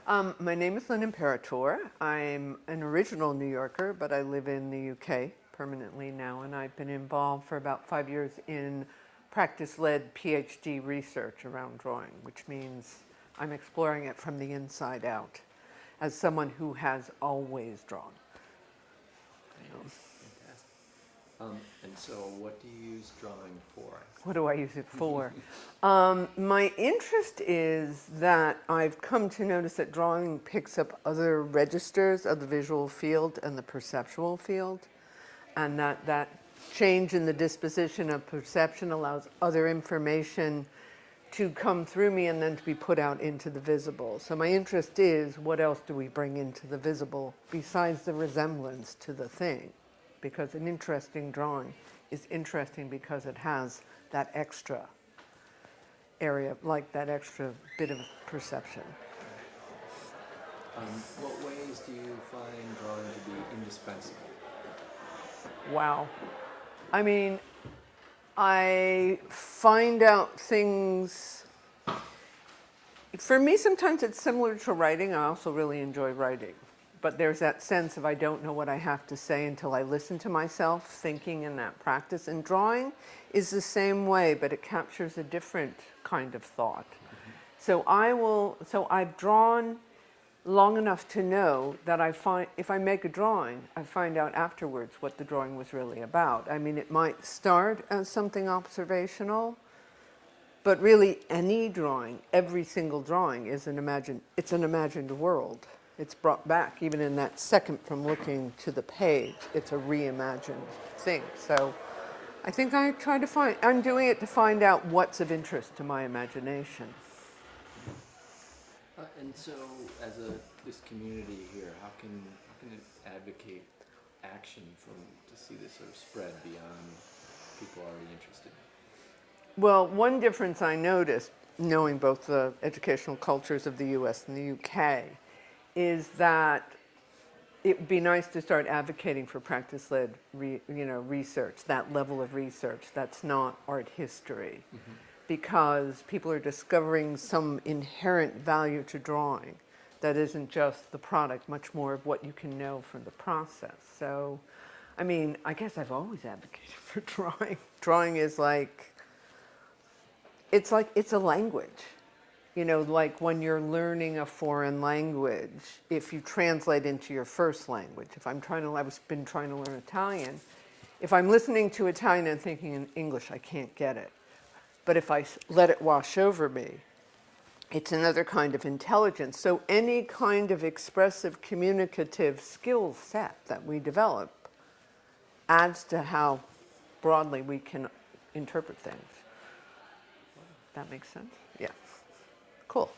My name is Lynn Imperatore. I'm an original New Yorker, but I live in the UK permanently now, and I've been involved for about 5 years in practice-led PhD research around drawing, which means I'm exploring it from the inside out as someone who has always drawn. Fantastic. And so what do you use drawing for? What do I use it for? My interest is that I've come to notice that drawing picks up other registers of the visual field and the perceptual field, and that change in the disposition of perception allows other information to come through me and then to be put out into the visible. So my interest is, what else do we bring into the visible besides the resemblance to the thing? Because an interesting drawing is interesting because it has that extra area, like that extra bit of perception. What ways do you find drawing to be indispensable? Wow. I mean, I find out things. For me, sometimes it's similar to writing. I also really enjoy writing. But there's that sense of I don't know what I have to say until I listen to myself thinking in that practice. And drawing is the same way, but it captures a different kind of thought. So I've drawn long enough to know that if I make a drawing, I find out afterwards what the drawing was really about. I mean, it might start as something observational, but really any drawing, every single drawing is an imagined world. It's brought back, even in that second from looking to the page, it's a reimagined thing. So I think I'm doing it to find out what's of interest to my imagination. And so, as this community here, how can it advocate action to see this sort of spread beyond people already interested? Well, one difference I noticed, knowing both the educational cultures of the U.S. and the UK, is that it would be nice to start advocating for practice-led research, that level of research that's not art history. Mm-hmm. Because people are discovering some inherent value to drawing that isn't just the product, much more of what you can know from the process. So, I mean, I guess I've always advocated for drawing. Drawing is it's a language. You know, like when you're learning a foreign language, if you translate into your first language, I've been trying to learn Italian. If I'm listening to Italian and thinking in English, I can't get it. But if I let it wash over me, it's another kind of intelligence. So any kind of expressive, communicative skill set that we develop adds to how broadly we can interpret things. That makes sense? Yeah. Cool.